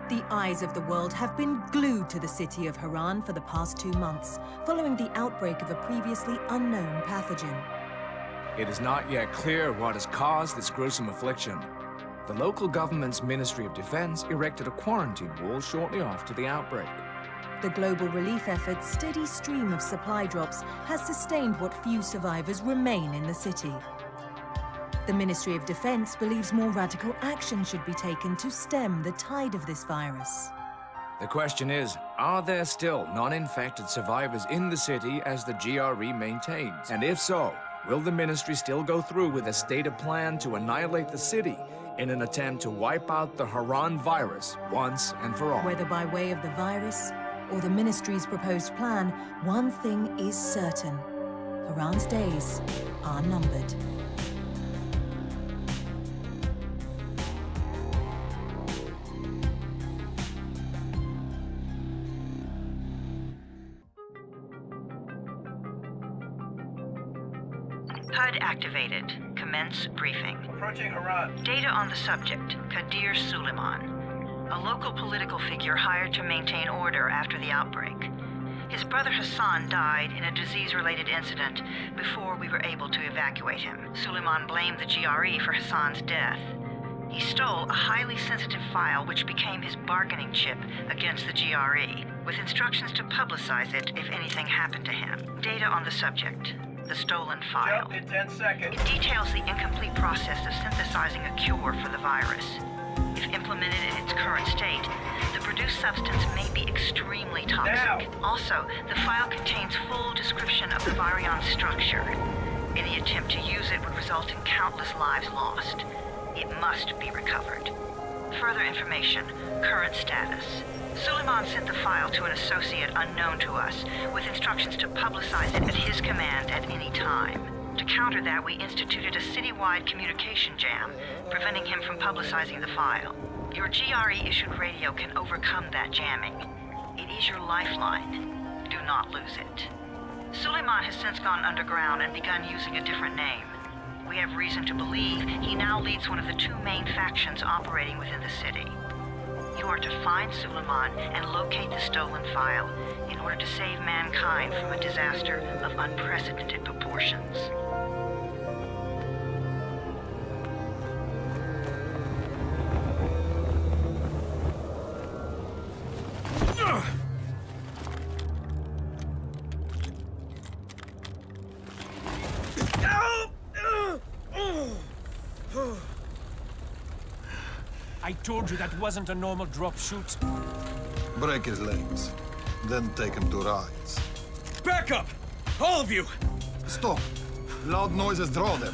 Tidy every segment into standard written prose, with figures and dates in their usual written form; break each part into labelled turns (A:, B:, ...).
A: The eyes of the world have been glued to the city of Haran for the past 2 months, following the outbreak of a previously unknown pathogen.
B: It is not yet clear what has caused this gruesome affliction. The local government's Ministry of Defense erected a quarantine wall shortly after the outbreak.
A: The global relief effort's steady stream of supply drops has sustained what few survivors remain in the city. The Ministry of Defense believes more radical action should be taken to stem the tide of this virus.
B: The question is, are there still non-infected survivors in the city as the GRE maintains? And if so, will the ministry still go through with a stated plan to annihilate the city in an attempt to wipe out the Haran virus once and for all?
A: Whether by way of the virus or the ministry's proposed plan, one thing is certain. Haran's days are numbered.
C: HUD activated. Commence briefing.
D: Approaching Haran.
C: Data on the subject, Kadir Suleiman, a local political figure hired to maintain order after the outbreak. His brother Hassan died in a disease-related incident before we were able to evacuate him. Suleiman blamed the GRE for Hassan's death. He stole a highly sensitive file which became his bargaining chip against the GRE, with instructions to publicize it if anything happened to him. Data on the subject. The stolen file.
D: Jump in 10 seconds.
C: It details the incomplete process of synthesizing a cure for the virus. If implemented in its current state, the produced substance may be extremely toxic.
D: Now.
C: Also, the file contains full description of the virion's structure. Any attempt to use it would result in countless lives lost. It must be recovered. Further information, current status. Suleiman sent the file to an associate unknown to us, with instructions to publicize it at his command at any time. To counter that, we instituted a citywide communication jam, preventing him from publicizing the file. Your GRE-issued radio can overcome that jamming. It is your lifeline. Do not lose it. Suleiman has since gone underground and begun using a different name. We have reason to believe he now leads one of the 2 main factions operating within the city. You are to find Suleiman and locate the stolen file in order to save mankind from a disaster of unprecedented proportions.
E: I told you that wasn't a normal drop shoot.
F: Break his legs, then take him to rides.
E: Back up! All of you!
F: Stop! Loud noises draw them.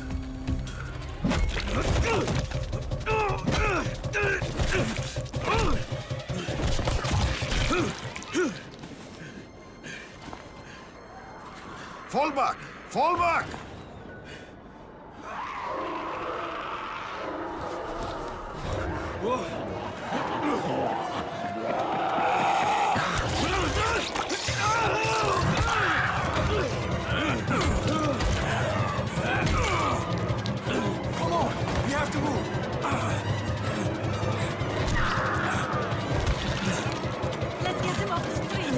F: Fall back! Fall back!
E: Come on! We have to move!
A: Let's get him off the street.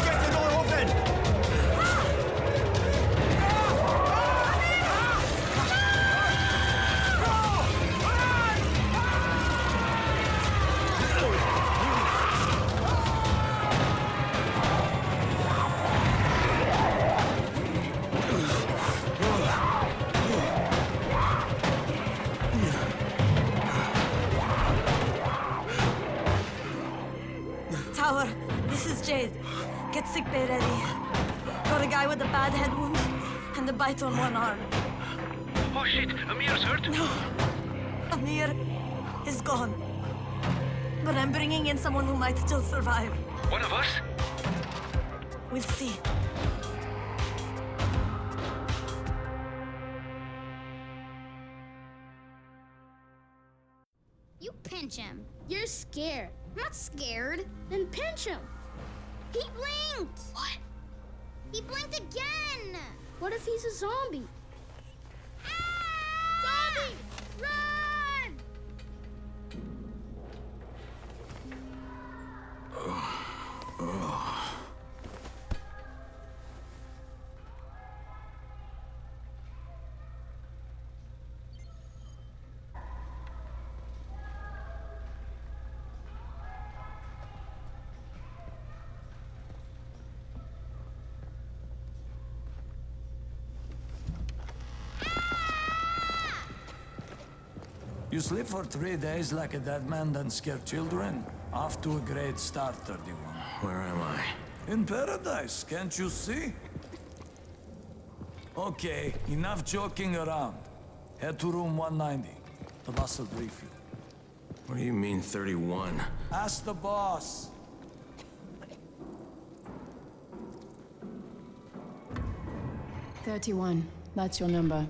E: Get the door open!
G: Tower, this is Jade. Get sickbay ready. Got a guy with a bad head wound and a bite on one arm.
D: Oh shit, Amir's hurt?
G: No, Amir is gone. But I'm bringing in someone who might still survive.
D: One of us?
G: We'll see.
H: You You pinch him. You're scared. I'm not scared. Then pinch him. He blinked. What? He blinked again. What if he's a zombie? Ah! Zombie! Run!
E: You sleep for 3 days like a dead man, then scare children? Off to a great start, 31.
I: Where am I?
E: In paradise, can't you see? Okay, enough joking around. Head to room 190. The boss will brief you.
I: What do you mean, 31?
E: Ask the boss.
J: That's your number.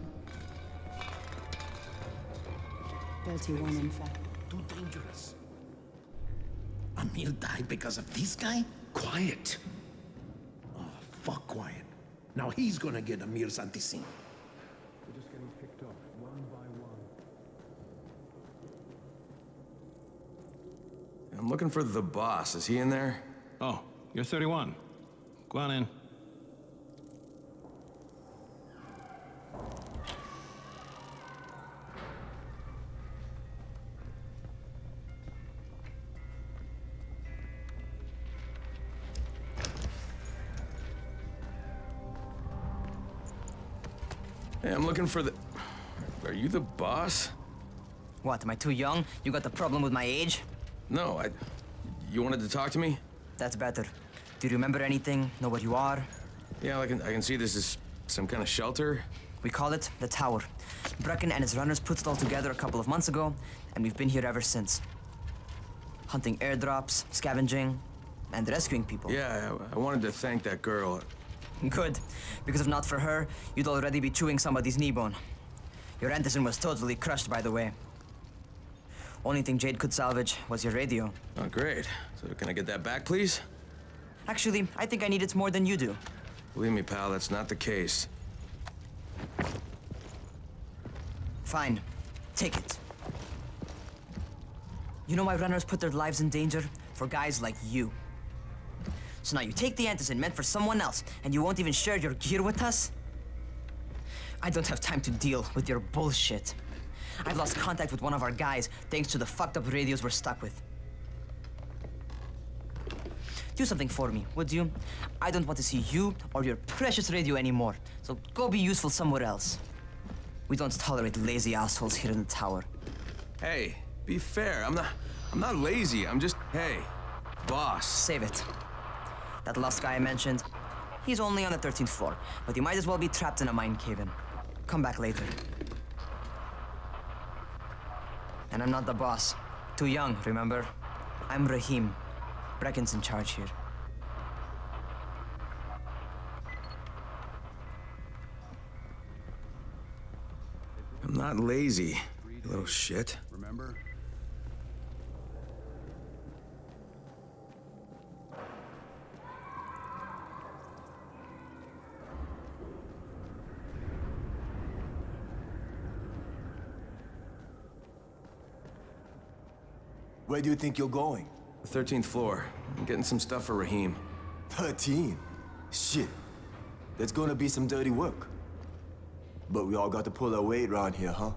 J: 31, in fact.
K: Too dangerous. Amir died because of this guy? Quiet. Oh, fuck quiet. Now he's gonna get Amir's anti-scene.
F: We're just getting picked up, one by one.
I: I'm looking for the boss. Is he in there?
L: Oh, you're 31. Go on in.
I: Hey, I'm looking for the... Are you the boss?
M: What, am I too young? You got the problem with my age?
I: No, You wanted to talk to me?
M: That's better. Do you remember anything? Know what you are?
I: Yeah, I can see this is some kind of shelter.
M: We call it the Tower. Brecken and his runners put it all together a couple of months ago, and we've been here ever since. Hunting airdrops, scavenging, and rescuing people.
I: Yeah, I wanted to thank that girl.
M: Good, because if not for her, you'd already be chewing somebody's knee bone. Your antizen was totally crushed, by the way. Only thing Jade could salvage was your radio.
I: Oh, great. So can I get that back, please?
M: Actually, I think I need it more than you do.
I: Believe me, pal, that's not the case.
M: Fine. Take it. You know why runners put their lives in danger? For guys like you. So now you take the antizen meant for someone else, and you won't even share your gear with us? I don't have time to deal with your bullshit. I've lost contact with one of our guys thanks to the fucked up radios we're stuck with. Do something for me, would you? I don't want to see you or your precious radio anymore, so go be useful somewhere else. We don't tolerate lazy assholes here in the tower.
I: Hey, be fair. I'm not lazy. I'm just, hey, boss.
M: Save it. That last guy I mentioned, he's only on the 13th floor, but he might as well be trapped in a mine cave-in. Come back later. And I'm not the boss. Too young, remember? I'm Rahim. Brecken's in charge here.
I: I'm not lazy, you little shit.
F: Remember?
N: Where do you think you're going?
I: The 13th floor. I'm getting some stuff for Rahim.
N: 13? Shit. There's gonna be some dirty work. But we all got to pull our weight around here, huh?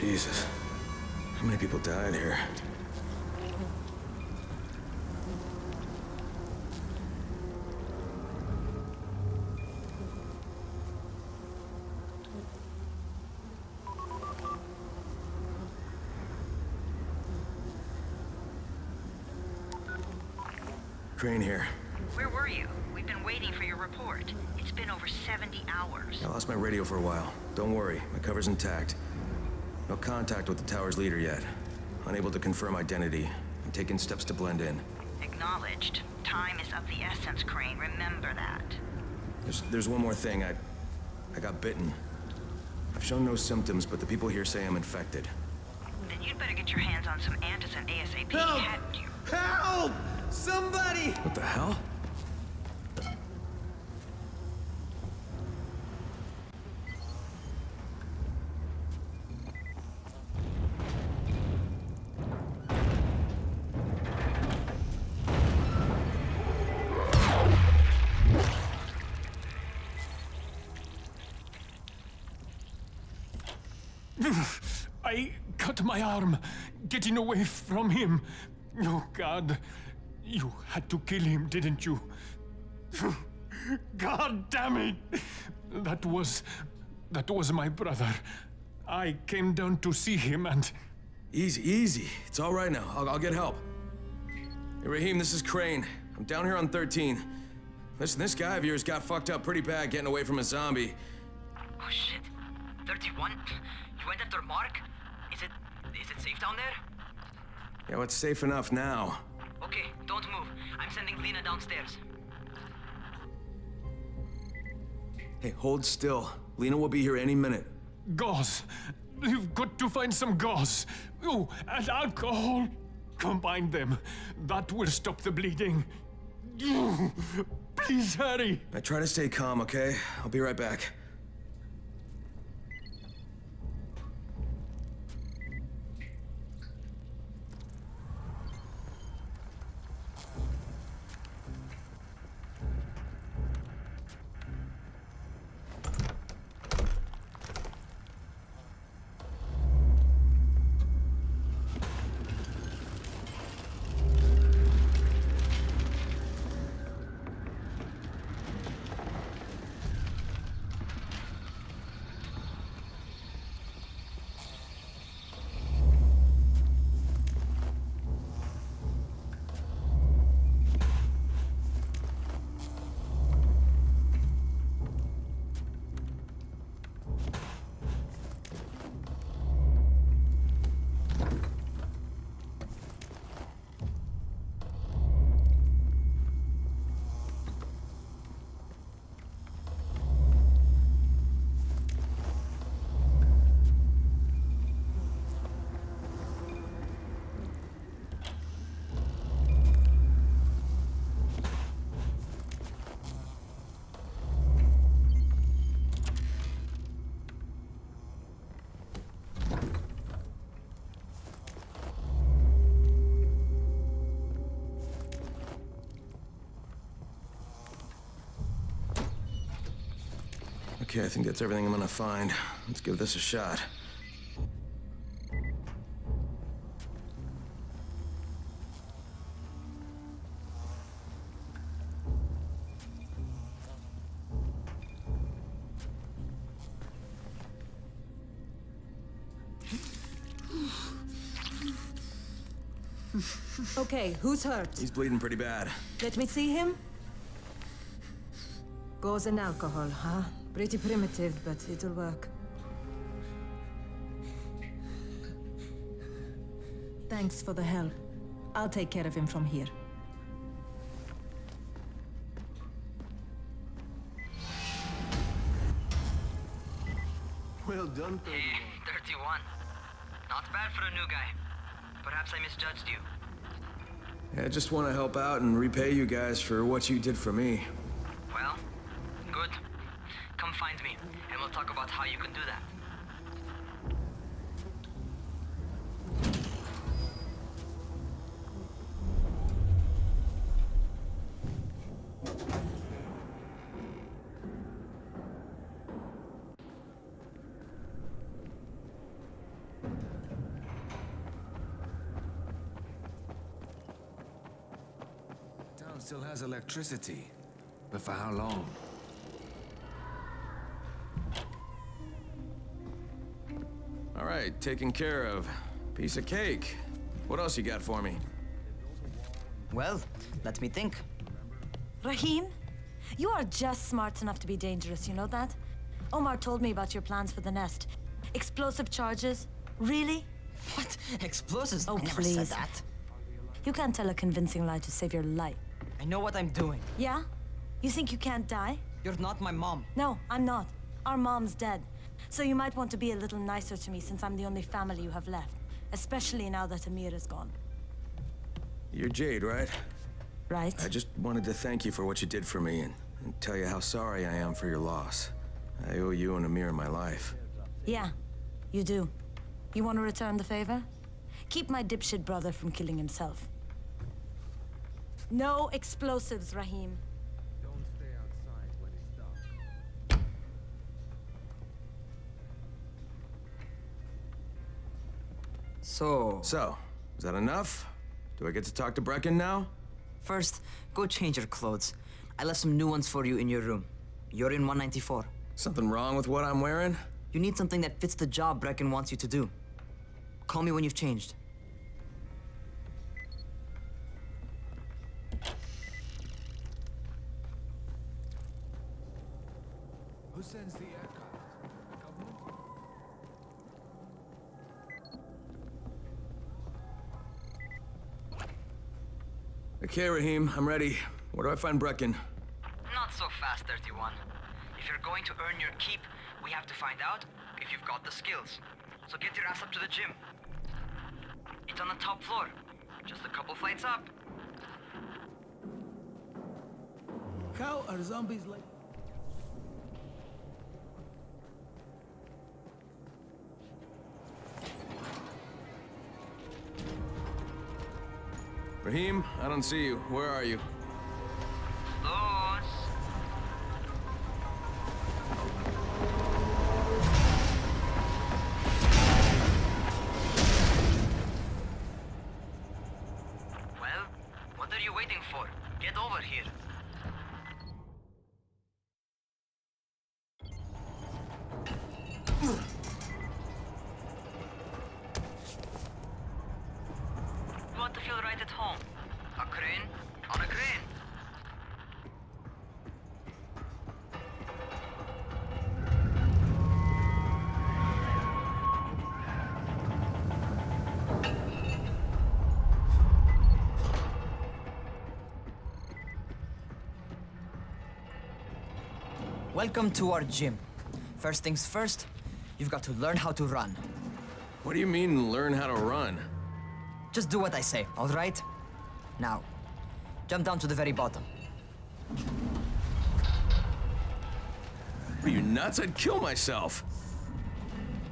I: Jesus. How many people died here? Crane here.
C: Where were you? We've been waiting for your report. It's been over 70 hours.
I: I lost my radio for a while. Don't worry, my cover's intact. No contact with the tower's leader yet. Unable to confirm identity. I'm taking steps to blend in.
C: Acknowledged. Time is of the essence, Crane. Remember that.
I: There's one more thing. I got bitten. I've shown no symptoms, but the people here say I'm infected.
C: Then you'd better get your hands on some antizin ASAP.
I: Help!
C: Hadn't you?
I: Help! Somebody! What the hell?
O: I cut my arm, getting away from him. Oh, God. You had to kill him, didn't you? God damn it! That was my brother. I came down to see him and...
I: Easy. It's all right now. I'll get help. Hey, Raheem, this is Crane. I'm down here on 13. Listen, this guy of yours got fucked up pretty bad getting away from a zombie.
M: Oh, shit. 31? You went after Mark? Is it safe down there?
I: Yeah, well, it's safe enough now.
M: Okay, don't move. I'm sending Lena downstairs.
I: Hey, hold still. Lena will be here any minute.
O: Gauze. You've got to find some gauze. Oh, and alcohol. Combine them. That will stop the bleeding. Please hurry.
I: I try to stay calm, okay? I'll be right back. Okay, I think that's everything I'm gonna find. Let's give this a shot.
A: Okay, who's hurt?
I: He's bleeding pretty bad.
A: Let me see him. Gauze and alcohol, huh? Pretty primitive, but it'll work. Thanks for the help. I'll take care of him from here.
N: Well done, 31.
M: Hey, 31. Not bad for a new guy. Perhaps I misjudged you.
I: Yeah, I just want to help out and repay you guys for what you did for me.
M: Well, good. Come find me, and we'll talk about how you can do that.
B: Town still has electricity, but for how long?
I: All right, taken care of. Piece of cake. What else you got for me?
M: Well, let me think.
G: Raheem, you are just smart enough to be dangerous, you know that? Omar told me about your plans for the nest. Explosive charges? Really?
M: What? Explosives?
G: Oh,
M: I never
G: please.
M: said that.
G: You can't tell a convincing lie to save your life.
M: I know what I'm doing.
G: Yeah? You think you can't die?
M: You're not my mom.
G: No, I'm not. Our mom's dead. So you might want to be a little nicer to me since I'm the only family you have left. Especially now that Amir is gone.
I: You're Jade, right?
G: Right.
I: I just wanted to thank you for what you did for me and tell you how sorry I am for your loss. I owe you and Amir my life.
G: Yeah, you do. You want to return the favor? Keep my dipshit brother from killing himself. No explosives, Rahim.
P: Don't stay outside when it's dark.
I: So, is that enough? Do I get to talk to Brecken now?
M: First, go change your clothes. I left some new ones for you in your room. You're in 194.
I: Something wrong with what I'm wearing?
M: You need something that fits the job Brecken wants you to do. Call me when you've changed.
P: Who sends the aircraft? Government?
I: Okay, Rahim, I'm ready. Where do I find Brecken?
M: Not so fast, 31. If you're going to earn your keep, we have to find out if you've got the skills. So get your ass up to the gym. It's on the top floor. Just a couple flights up.
K: How are zombies like?
I: Rahim, I don't see you. Where are you?
M: Those. Well, what are you waiting for? Get over here. You want to feel right at home? A crane on a crane. Welcome to our gym. First things first, you've got to learn how to run.
I: What do you mean, learn how to run?
M: Just do what I say, all right? Now, jump down to the very bottom.
I: Are you nuts? I'd kill myself.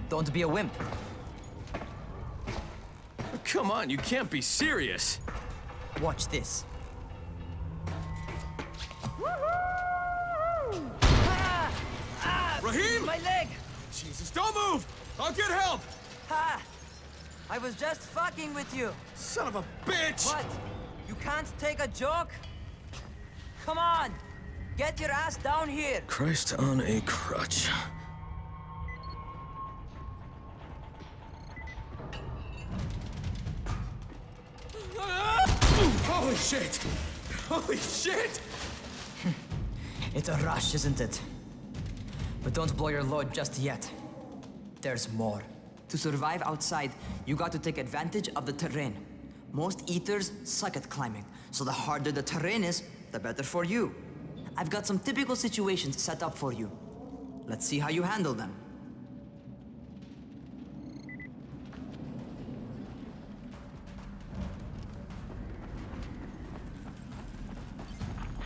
M: Don't be a wimp.
I: Come on, you can't be serious.
M: Watch this.
I: Rahim!
M: My leg!
I: Jesus, don't move! I'll get help!
M: Ha! I was just fucking with you.
I: Son of a bitch!
M: What? You can't take a joke? Come on! Get your ass down here!
I: Christ on a crutch. Holy shit! Holy shit!
M: It's a rush, isn't it? But don't blow your load just yet. There's more. To survive outside, you got to take advantage of the terrain. Most eaters suck at climbing, so the harder the terrain is, the better for you. I've got some typical situations set up for you. Let's see how you handle them.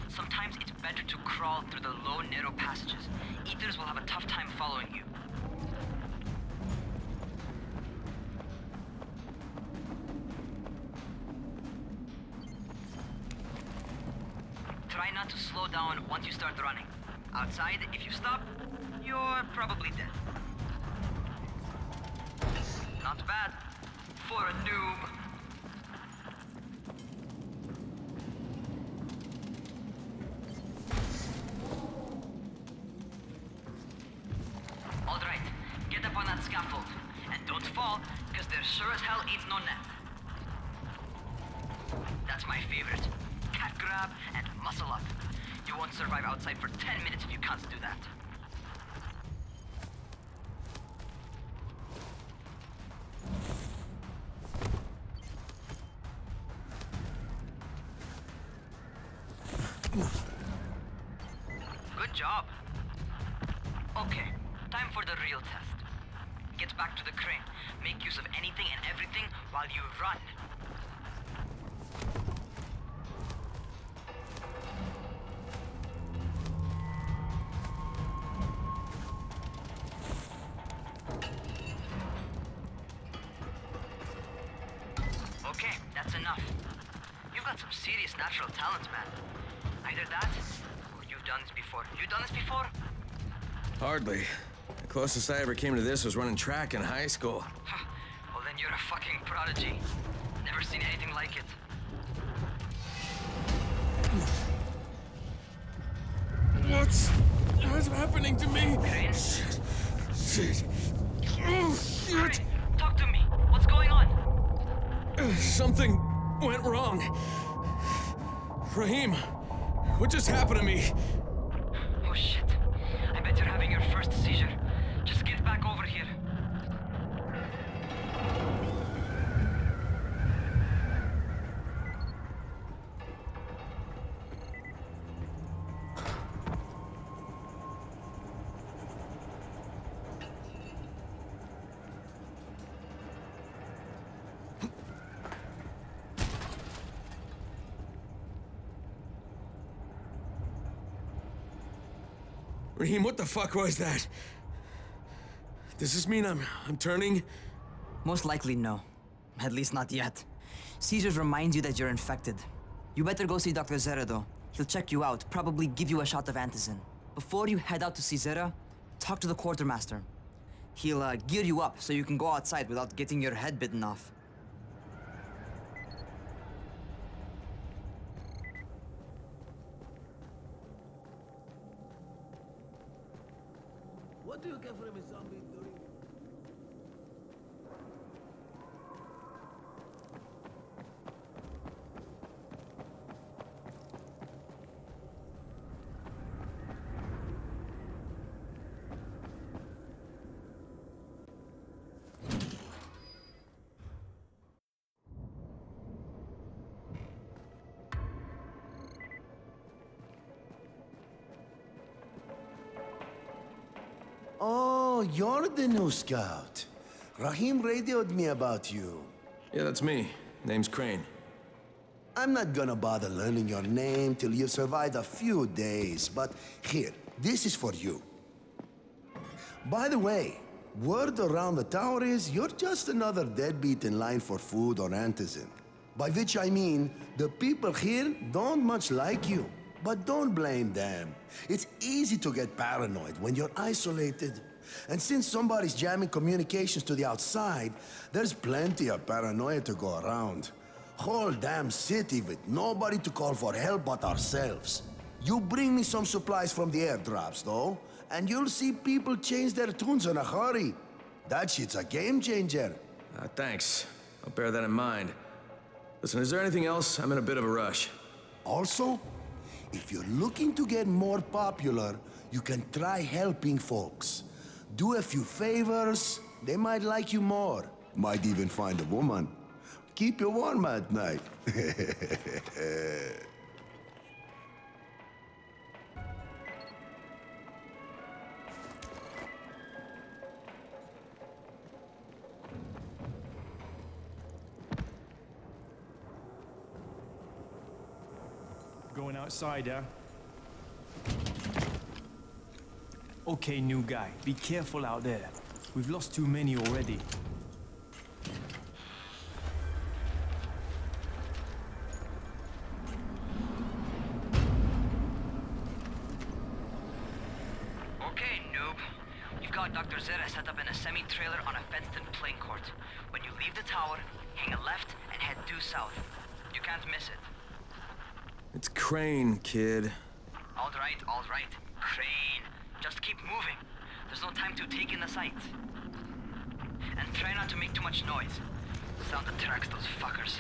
M: Sometimes it's better to crawl through the low, narrow passages. Eaters will have a tough time following you. Try not to slow down once you start running. Outside, if you stop, you're probably dead. Not bad for a noob. All right, get up on that scaffold. And don't fall, because there sure as hell ain't no net. That's my favorite. Cat grab and muscle up. You won't survive outside for 10 minutes if you can't do that. Good job. Okay, time for the real test. Get back to the crane. Make use of anything and everything while you run. Okay, that's enough. You've got some serious natural talent, man. Either that, or you've done this before. You done this before?
I: Hardly. The closest I ever came to this was running track in high school.
M: Well, then you're a fucking prodigy. Never seen anything like it.
I: What's happening to me?
M: Crane?
I: Shit. Oh, shit.
M: Crane, talk to me. What's going on?
I: Something went wrong. Raheem, what just happened to me?
M: Oh shit. I bet you're having your first seizure. Just get back over here.
I: Raheem, what the fuck was that? Does this mean I'm turning?
M: Most likely no. At least not yet. Seizures remind you that you're infected. You better go see Dr. Zera though. He'll check you out, probably give you a shot of antizin. Before you head out to see Zera, talk to the quartermaster. He'll gear you up so you can go outside without getting your head bitten off.
K: What do you get from a zombie doing? Oh, you're the new scout. Raheem radioed me about you.
I: Yeah, that's me. Name's Crane.
K: I'm not gonna bother learning your name till you've survived a few days, but here, this is for you. By the way, word around the tower is you're just another deadbeat in line for food or antizin. By which I mean, the people here don't much like you. But don't blame them. It's easy to get paranoid when you're isolated. And since somebody's jamming communications to the outside, there's plenty of paranoia to go around. Whole damn city with nobody to call for help but ourselves. You bring me some supplies from the airdrops, though, and you'll see people change their tunes in a hurry. That shit's a game changer.
I: Thanks. I'll bear that in mind. Listen, is there anything else? I'm in a bit of a rush.
K: Also, if you're looking to get more popular, you can try helping folks. Do a few favors, they might like you more. Might even find a woman. Keep you warm at night.
O: Going outside, huh? Okay, new guy. Be careful out there. We've lost too many already.
M: Okay, noob. You've got Dr. Zera set up in a semi-trailer on a fenced-in playing court. When you leave the tower, hang a left and head due south. You can't miss it.
I: It's Crane, kid.
M: All right. Crane. Just keep moving. There's no time to take in the sights. And try not to make too much noise. Sound attracts those fuckers.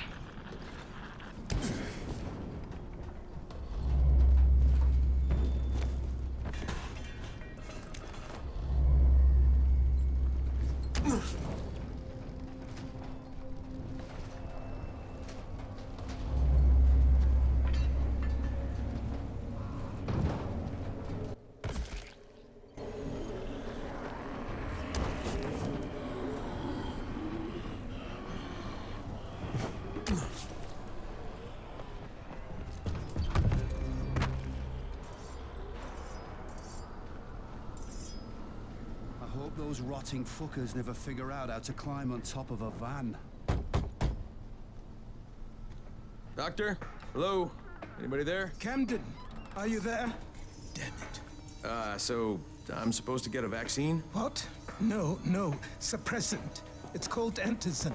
Q: those rotting fuckers never figure out how to climb on top of a van.
I: Doctor? Hello? Anybody there?
R: Camden, are you there? Damn it.
I: So I'm supposed to get a vaccine?
R: What? No, suppressant. It's called antizin.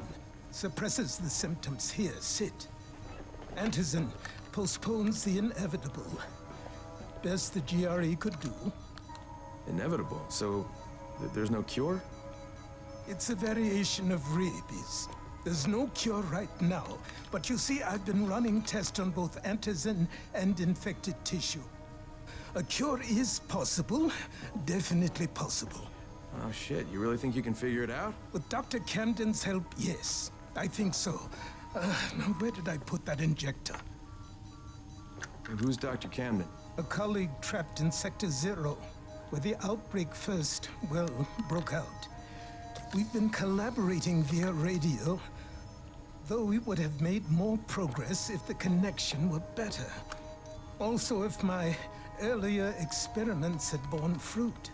R: Suppresses the symptoms. Here, sit. Antizin postpones the inevitable. Best the GRE could do.
I: Inevitable? So there's no cure?
R: It's a variation of rabies. There's no cure right now, but you see, I've been running tests on both antizin and infected tissue. A cure is possible, definitely possible.
I: Oh shit, you really think you can figure it out?
R: With Dr. Camden's help, yes. I think so. Now where did I put that injector?
I: And who's Dr. Camden?
R: A colleague trapped in Sector 0, where the outbreak first, well, broke out. We've been collaborating via radio, though we would have made more progress if the connection were better. Also, if my earlier experiments had borne fruit.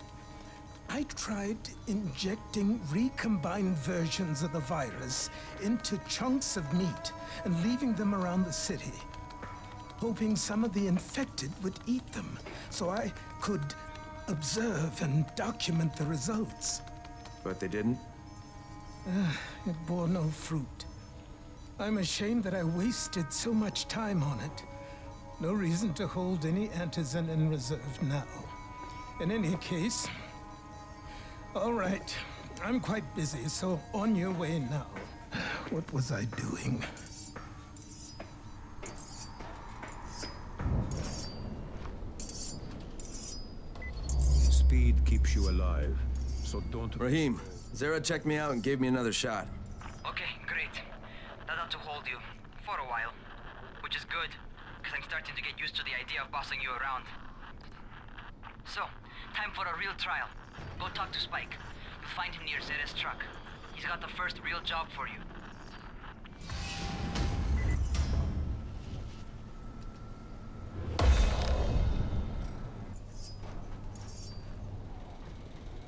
R: I tried injecting recombined versions of the virus into chunks of meat and leaving them around the city, hoping some of the infected would eat them so I could observe and document the results.
I: But they didn't?
R: It bore no fruit. I'm ashamed that I wasted so much time on it. No reason to hold any antizin in reserve now. In any case, all right, I'm quite busy, so on your way now. What was I doing?
P: Speed keeps you alive, so don't...
I: Rahim, Zara checked me out and gave me another shot.
M: Okay, great. That ought to hold you. For a while. Which is good, because I'm starting to get used to the idea of bossing you around. So, time for a real trial. Go talk to Spike. You'll find him near Zera's truck. He's got the first real job for you.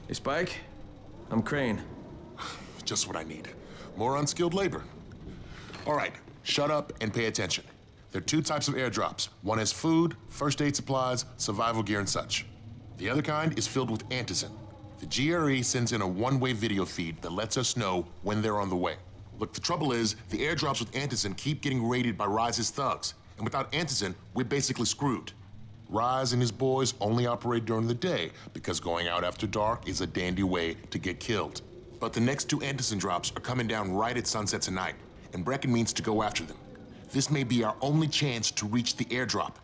I: Hey, Spike. I'm Crane.
S: Just what I need. More unskilled labor. All right, shut up and pay attention. There are two types of airdrops. One has food, first aid supplies, survival gear, and such. The other kind is filled with antizin. The GRE sends in a one-way video feed that lets us know when they're on the way. Look, the trouble is, the airdrops with antizin keep getting raided by Rise's thugs, and without antizin, we're basically screwed. Rise and his boys only operate during the day because going out after dark is a dandy way to get killed. But the next two antizin drops are coming down right at sunset tonight, and Brecken means to go after them. This may be our only chance to reach the airdrop.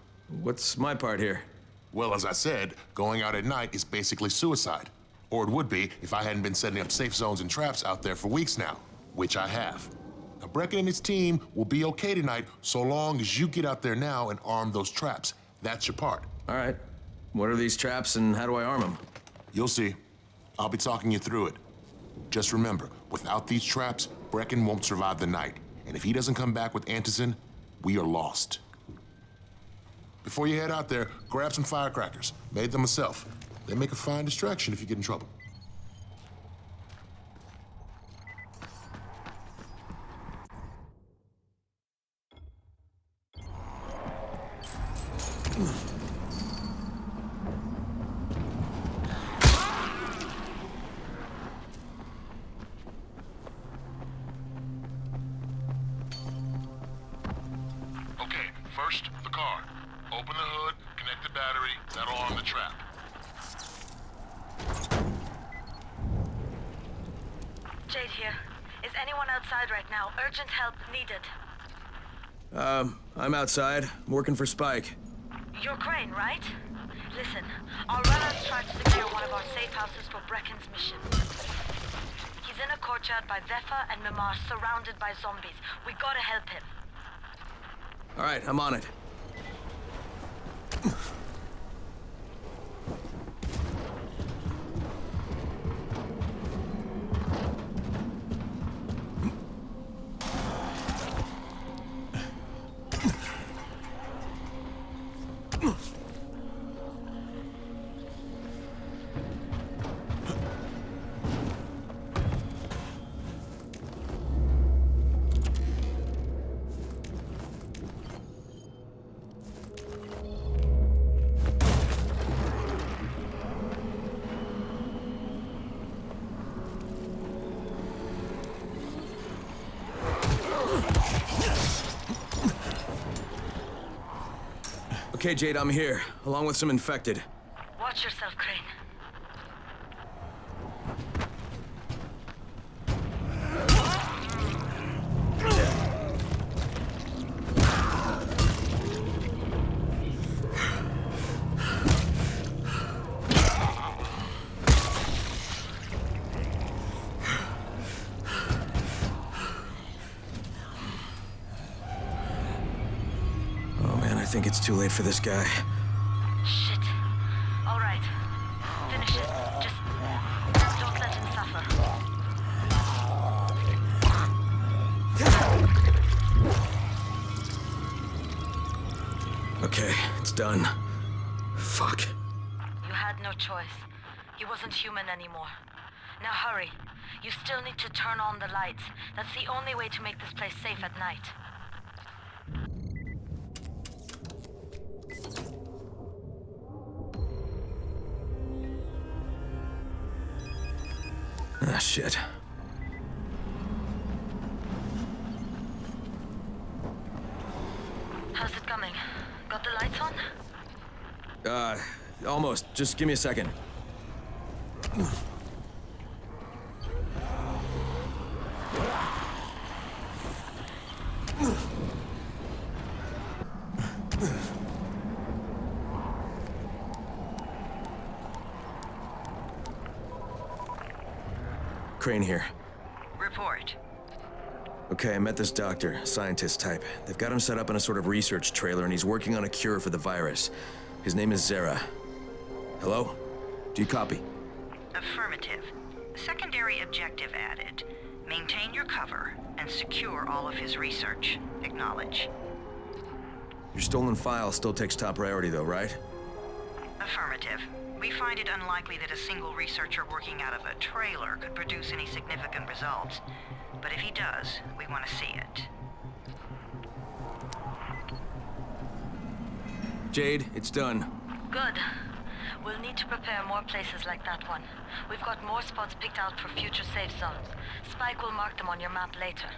I: What's my part here?
S: Well, as I said, going out at night is basically suicide. Or it would be if I hadn't been setting up safe zones and traps out there for weeks now, which I have. Now, Brecken and his team will be okay tonight so long as you get out there now and arm those traps. That's your part.
I: All right. What are these traps and how do I arm them?
S: You'll see. I'll be talking you through it. Just remember, without these traps, Brecken won't survive the night. And if he doesn't come back with antizin, we are lost. Before you head out there, grab some firecrackers. Made them myself. They make a fine distraction if you get in trouble. Okay, first, the car. Open the hood, connect the battery, that'll arm the trap.
C: Jade here. Is anyone outside right now? Urgent help needed.
I: I'm outside, working for Spike.
C: You're Crane, right? Listen, our runners tried to secure one of our safe houses for Brecken's mission. He's in a courtyard by Vefa and Mimar, surrounded by zombies. We gotta help him.
I: All right, I'm on it. Okay, Jade, I'm here, along with some infected.
C: Watch yourself, Crane.
I: I think it's too late for this guy.
C: Shit. All right. Finish it. Just don't let him suffer.
I: Okay, it's done. Fuck.
C: You had no choice. He wasn't human anymore. Now hurry. You still need to turn on the lights. That's the only way to make this place safe at night.
I: Ah, shit.
C: How's it coming? Got the lights on?
I: Almost. Just give me a second. Crane here.
C: Report.
I: Okay, I met this doctor, scientist type. They've got him set up in a sort of research trailer, and he's working on a cure for the virus. His name is Zera. Hello? Do you copy?
C: Affirmative. Secondary objective added. Maintain your cover and secure all of his research. Acknowledge.
I: Your stolen file still takes top priority, though, right?
C: Affirmative. We find it unlikely that a single researcher working out of a trailer could produce any significant results. But if he does, we want to see it.
I: Jade, it's done.
C: Good. We'll need to prepare more places like that one. We've got more spots picked out for future safe zones. Spike will mark them on your map later.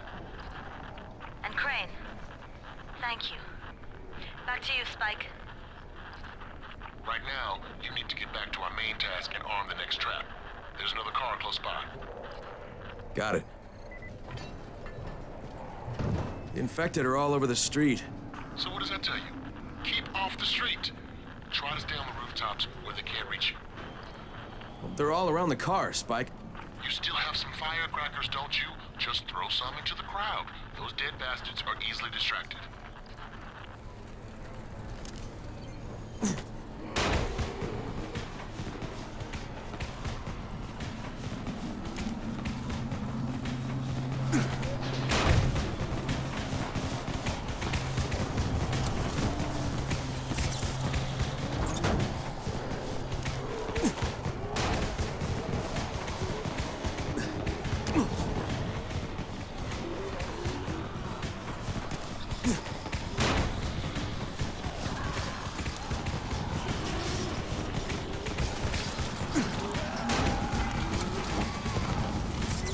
C: And Crane, thank you. Back to you, Spike.
S: Right now, you need to get back to our main task and arm the next trap. There's another car close by.
I: Got it. The infected are all over the street.
S: So what does that tell you? Keep off the street. Try to stay on the rooftops where they can't reach you.
I: Well, they're all around the car, Spike.
S: You still have some firecrackers, don't you? Just throw some into the crowd. Those dead bastards are easily distracted.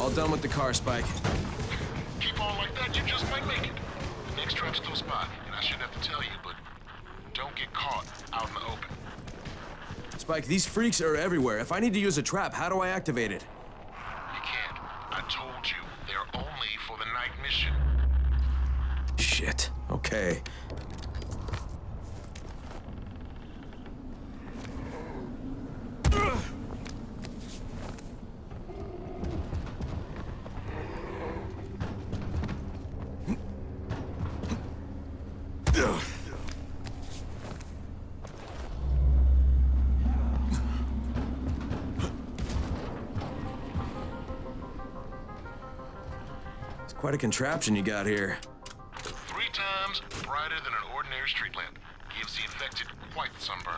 I: All done with the car, Spike.
S: Keep on like that, you just might make it. The next trap's close by, and I shouldn't have to tell you, but don't get caught out in the open.
I: Spike, these freaks are everywhere. If I need to use a trap, how do I activate it?
S: You can't. I told you, they're only for the night mission.
I: Shit. Okay. It's quite a contraption you got here.
S: 3 times brighter than an ordinary street lamp. Gives the infected quite the sunburn.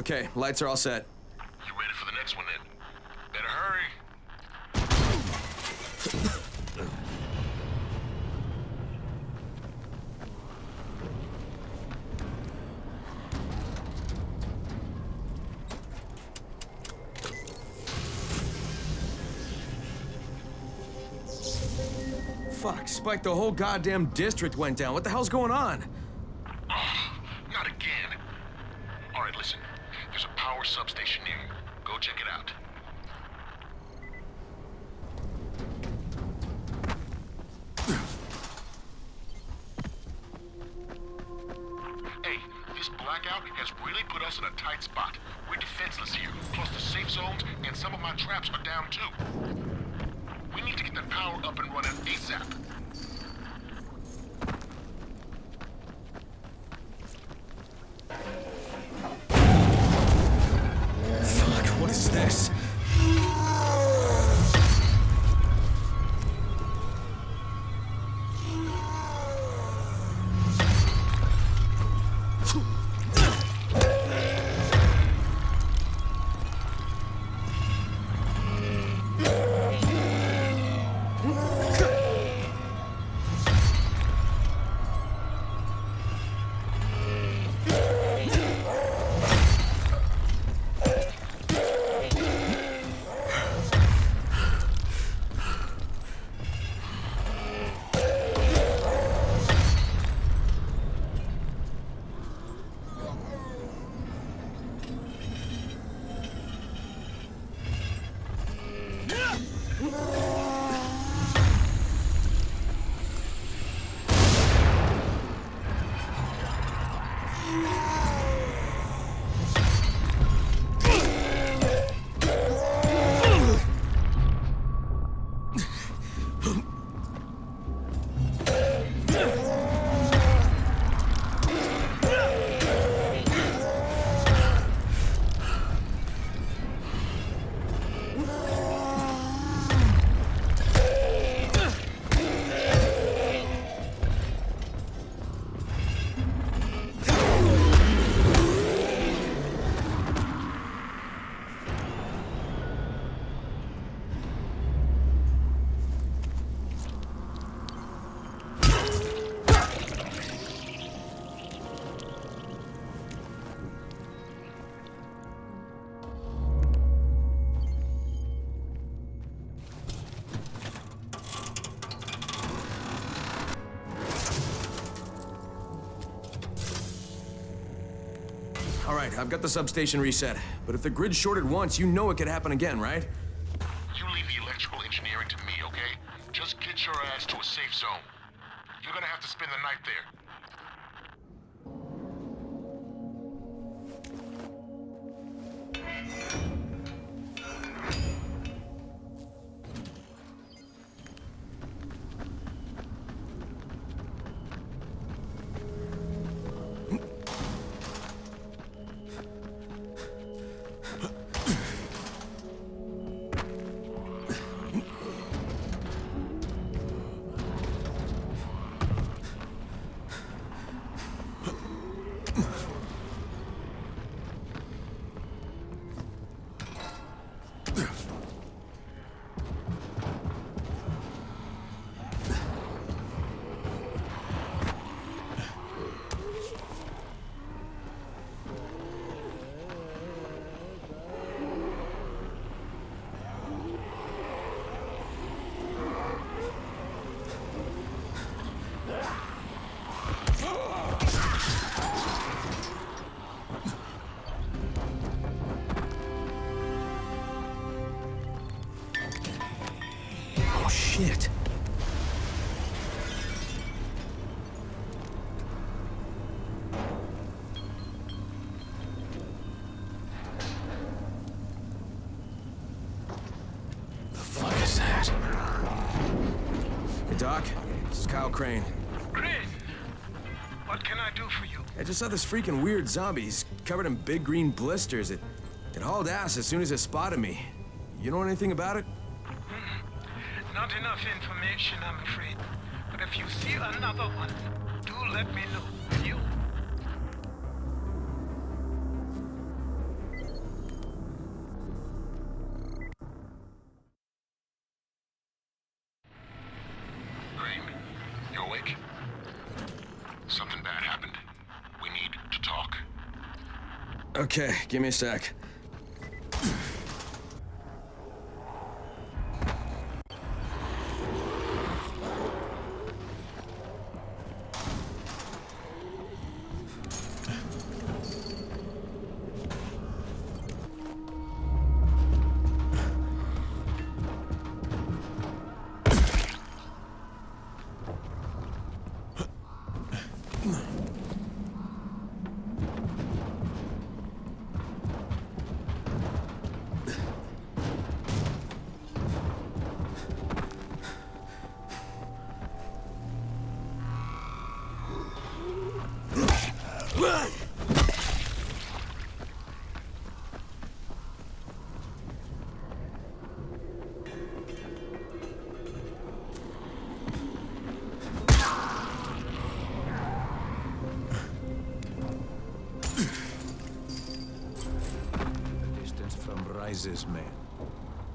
I: Okay, lights are all set.
S: You ready for the next one then? Better hurry.
I: Fuck, Spike, the whole goddamn district went down. What the hell's going on?
S: Not again. All right, listen. There's a power substation near you. Go check it out. Hey, this blackout has really put us in a tight spot. We're defenseless here. Plus the safe zones and some of my traps are down too. We need to get the power up and running ASAP.
I: Fuck, what is this? All right, I've got the substation reset. But if the grid shorted once, you know it could happen again, right?
S: You leave the electrical engineering to me, okay? Just get your ass to a safe zone. You're gonna have to spend the night there.
I: Oh, shit.
S: The fuck is that?
I: Hey, Doc. This is Kyle Crane.
D: Crane! What can I do for you?
I: I just saw this freaking weird zombie. He's covered in big green blisters. It hauled ass as soon as it spotted me. You know anything about it?
D: Not enough information, I'm afraid. But if you see another one, do let me know, will you?
I: Okay, give me a sec.
F: Man.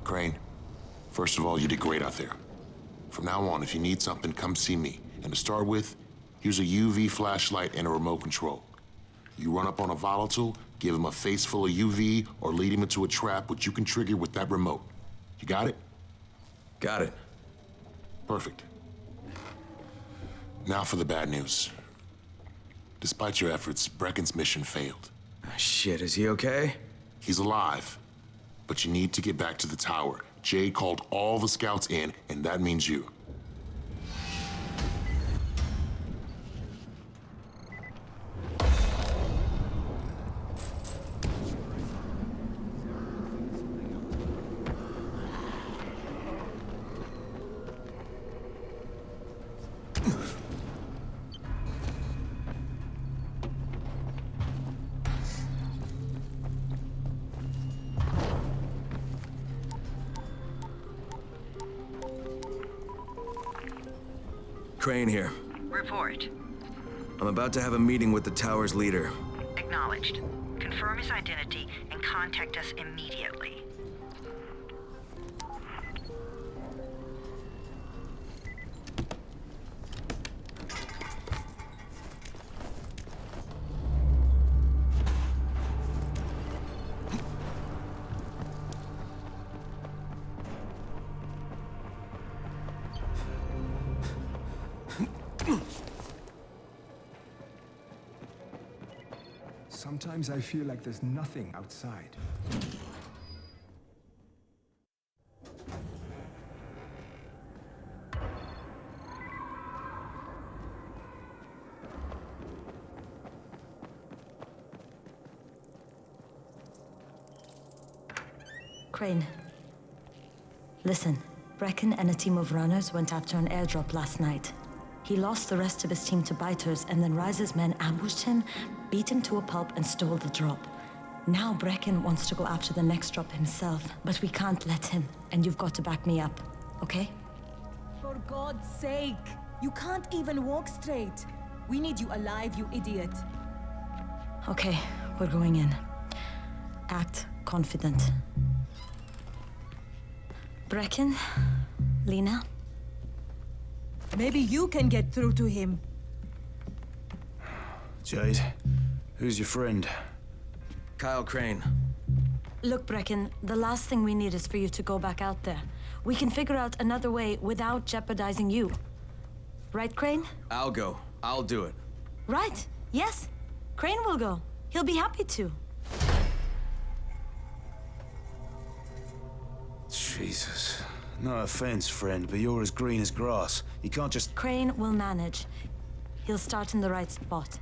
S: Crane, first of all, you did great out there. From now on, if you need something, come see me. And to start with, here's a UV flashlight and a remote control. You run up on a volatile, give him a face full of UV, or lead him into a trap which you can trigger with that remote. You got it?
I: Got it.
S: Perfect. Now for the bad news. Despite your efforts, Brecken's mission failed.
I: Shit, is he okay?
S: He's alive. But you need to get back to the tower. Jade called all the scouts in, and that means you.
I: Crane here.
C: Report.
I: I'm about to have a meeting with the tower's leader.
C: Acknowledged. Confirm his identity and contact us immediately.
Q: Sometimes I feel like there's nothing outside.
G: Crane. Listen, Brecken and a team of runners went after an airdrop last night. He lost the rest of his team to biters, and then Rise's men ambushed him, beat him to a pulp, and stole the drop. Now Brecken wants to go after the next drop himself, but we can't let him, and you've got to back me up, okay?
A: For God's sake! You can't even walk straight. We need you alive, you idiot.
G: Okay, we're going in. Act confident. Brecken, Lena.
A: Maybe you can get through to him.
E: Jade, who's your friend?
I: Kyle Crane.
G: Look, Brecken, the last thing we need is for you to go back out there. We can figure out another way without jeopardizing you. Right, Crane?
I: I'll go. I'll do it.
G: Right. Yes. Crane will go. He'll be happy to.
E: Jesus. No offense, friend, but you're as green as grass. You can't just...
G: Crane will manage. He'll start in the right spot.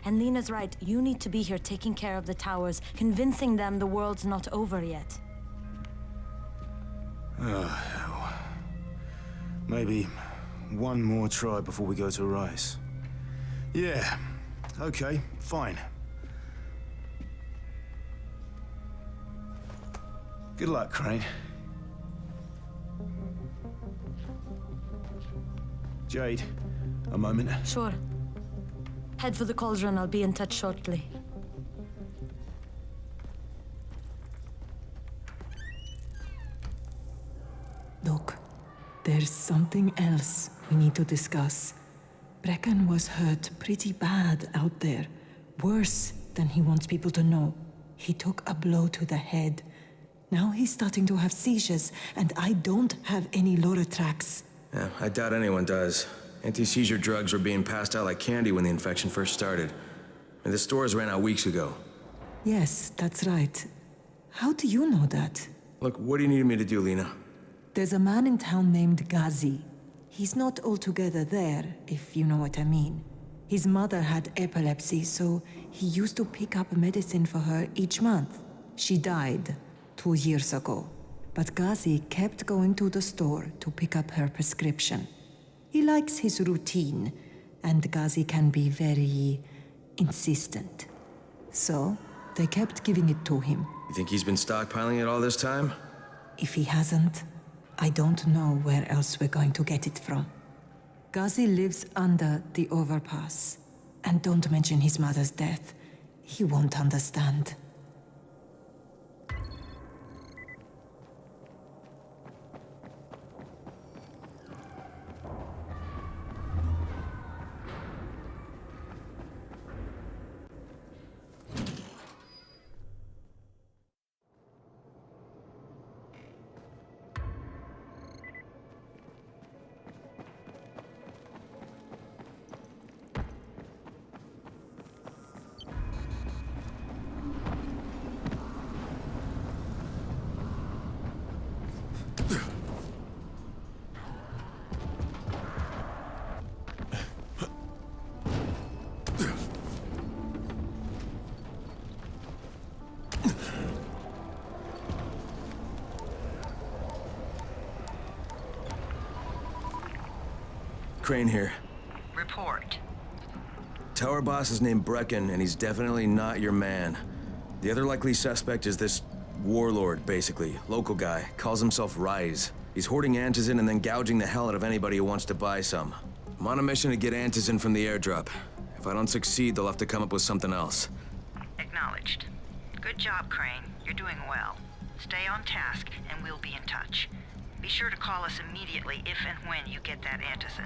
G: And Lena's right, you need to be here taking care of the towers, convincing them the world's not over yet.
E: Oh, hell. Maybe one more try before we go to Rice. Yeah, okay, fine. Good luck, Crane. Jade, a moment.
G: Sure. Head for the cauldron. I'll be in touch shortly.
J: Look, there's something else we need to discuss. Brecken was hurt pretty bad out there. Worse than he wants people to know. He took a blow to the head. Now he's starting to have seizures, and I don't have any Loratrax.
I: Yeah, I doubt anyone does. Anti-seizure drugs were being passed out like candy when the infection first started. And the stores ran out weeks ago.
J: Yes, that's right. How do you know that?
I: Look, what do you need me to do, Lena?
J: There's a man in town named Ghazi. He's not altogether there, if you know what I mean. His mother had epilepsy, so he used to pick up medicine for her each month. She died 2 years ago, but Ghazi kept going to the store to pick up her prescription. He likes his routine, and Ghazi can be very insistent. So, they kept giving it to him.
I: You think he's been stockpiling it all this time?
J: If he hasn't, I don't know where else we're going to get it from. Ghazi lives under the overpass. And don't mention his mother's death. He won't understand.
I: Crane here.
C: Report.
I: Tower boss is named Brecken, and he's definitely not your man. The other likely suspect is this warlord, basically. Local guy. Calls himself Rise. He's hoarding antizin and then gouging the hell out of anybody who wants to buy some. I'm on a mission to get antizin from the airdrop. If I don't succeed, they'll have to come up with something else.
C: Acknowledged. Good job, Crane. You're doing well. Stay on task, and we'll be in touch. Be sure to call us immediately if and when you get that antizin.